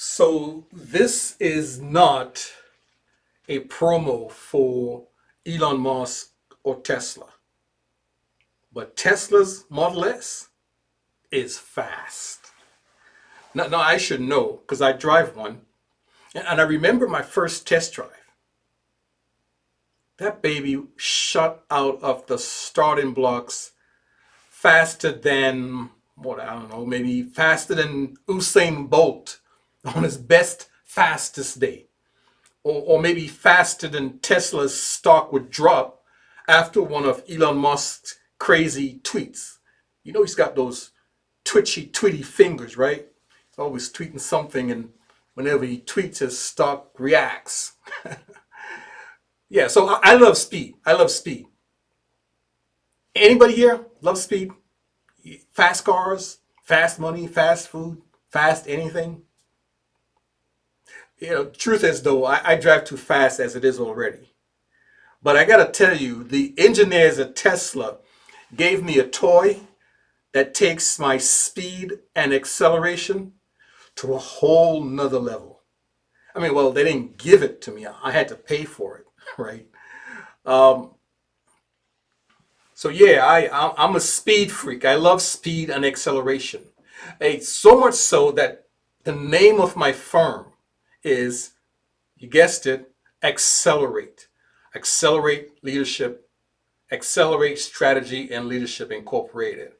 So this is not a promo for Elon Musk or Tesla, but Tesla's Model S is fast. Now I should know because I drive one, and I remember my first test drive. That baby shot out of the starting blocks faster than what I don't know, maybe faster than Usain Bolt on his fastest day. Or maybe faster than Tesla's stock would drop after one of Elon Musk's crazy tweets. You know, he's got those twitchy, tweety fingers, right? He's always tweeting something, and whenever he tweets, his stock reacts. Yeah, so I love speed. I love speed. Anybody here love speed? Fast cars, fast money, fast food, fast anything? Truth is though, I drive too fast as it is already. But I gotta tell you, the engineers at Tesla gave me a toy that takes my speed and acceleration to a whole nother level. I mean, well, they didn't give it to me. I had to pay for it, right? Um, so yeah, I'm a speed freak. I love speed and acceleration. It's so much so that the name of my firm is, you guessed it, Accelerate. Accelerate Leadership, Accelerate Strategy and Leadership Incorporated.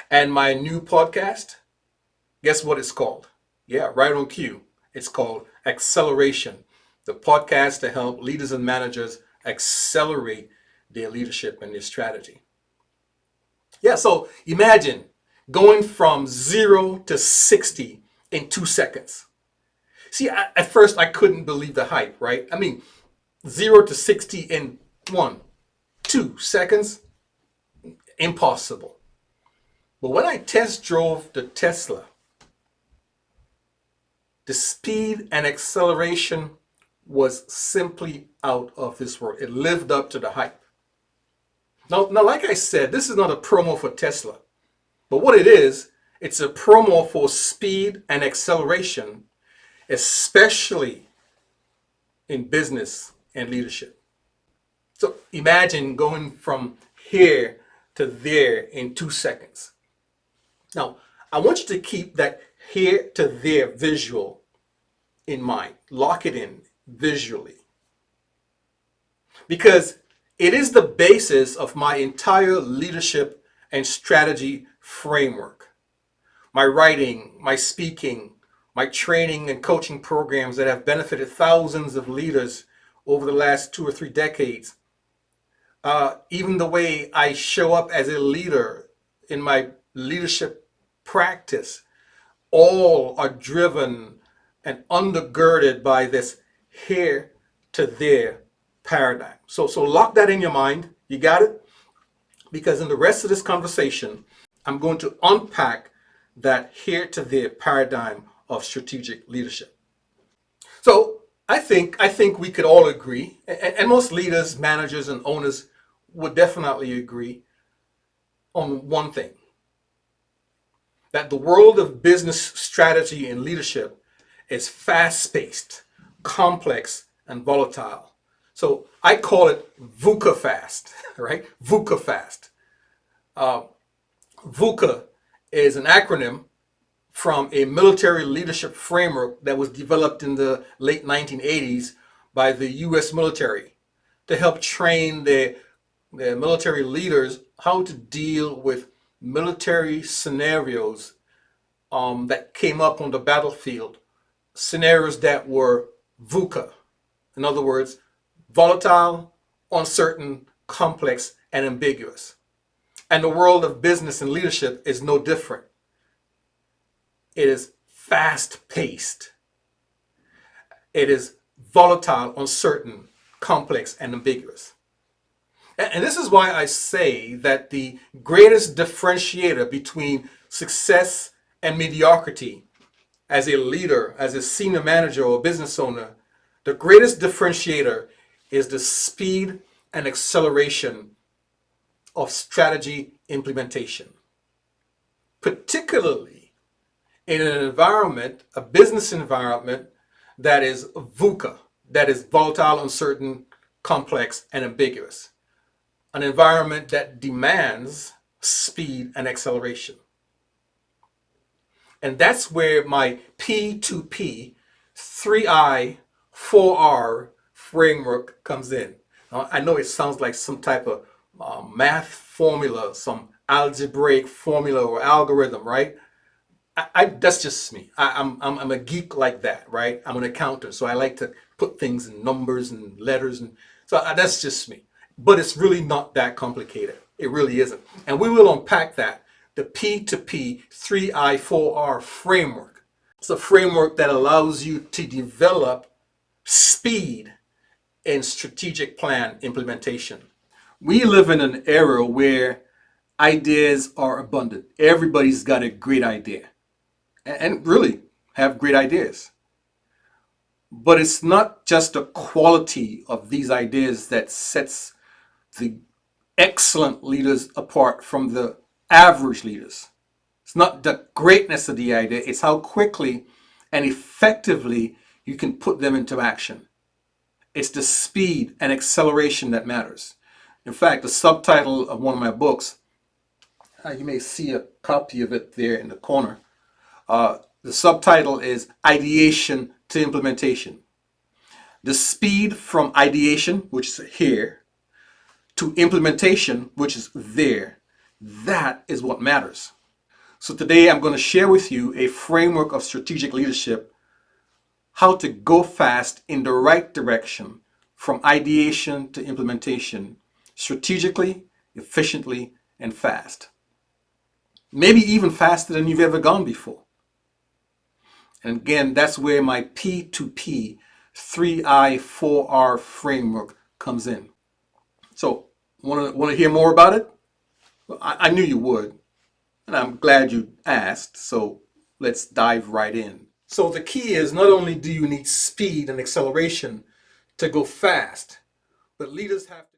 And my new podcast, guess what it's called? Yeah, right on cue. It's called Acceleration, the podcast to help leaders and managers accelerate their leadership and their strategy. Yeah, so imagine going from 0 to 60 in 2 seconds. See, at first I couldn't believe the hype, right? I mean, 0 to 60 in 2 seconds, impossible. But when I test drove the Tesla, the speed and acceleration was simply out of this world. It lived up to the hype. Now, like I said, this is not a promo for Tesla, but what it is, it's a promo for speed and acceleration, especially in business and leadership. So imagine going from here to there in 2 seconds. Now, I want you to keep that here to there visual in mind. Lock it in visually. Because it is the basis of my entire leadership and strategy framework. My writing, my speaking, my training and coaching programs that have benefited thousands of leaders over the last 2 or 3 decades. Even the way I show up as a leader in my leadership practice, all are driven and undergirded by this here to there paradigm. So lock that in your mind. You got it? Because in the rest of this conversation, I'm going to unpack that here to there paradigm of strategic leadership. So I think we could all agree, and most leaders, managers, and owners would definitely agree on one thing: that the world of business strategy and leadership is fast-paced, complex, and volatile. So I call it VUCA fast, right? VUCA fast. VUCA is an acronym from a military leadership framework that was developed in the late 1980s by the US military to help train their military leaders how to deal with military scenarios that came up on the battlefield, scenarios that were VUCA. In other words, volatile, uncertain, complex, and ambiguous. And the world of business and leadership is no different. It is fast-paced. It is volatile, uncertain, complex, and ambiguous. And this is why I say that the greatest differentiator between success and mediocrity as a leader, as a senior manager or business owner, the greatest differentiator is the speed and acceleration of strategy implementation, particularly in an environment, a business environment that is VUCA, that is volatile, uncertain, complex, and ambiguous. An environment that demands speed and acceleration. And that's where my P2P, 3I, 4R framework comes in. Now, I know it sounds like some type of math formula, some algebraic formula or algorithm, right? That's just me. I'm a geek like that, right? I'm an accountant, so I like to put things in numbers and letters, and so that's just me. But it's really not that complicated. It really isn't, and we will unpack that. The P2P 3I4R framework. It's a framework that allows you to develop speed in strategic plan implementation. We live in an era where ideas are abundant. Everybody's got a great idea and really have great ideas. But it's not just the quality of these ideas that sets the excellent leaders apart from the average leaders. It's not the greatness of the idea, it's how quickly and effectively you can put them into action. It's the speed and acceleration that matters. In fact, the subtitle of one of my books, you may see a copy of it there in the corner. The subtitle is Ideation to Implementation. The speed from ideation, which is here, to implementation, which is there, that is what matters. So today I'm going to share with you a framework of strategic leadership, how to go fast in the right direction from ideation to implementation, strategically, efficiently, and fast. Maybe even faster than you've ever gone before. And again, that's where my P2P 3I4R framework comes in. So, want to hear more about it? Well, I knew you would, and I'm glad you asked. So let's dive right in. So the key is not only do you need speed and acceleration to go fast, but leaders have to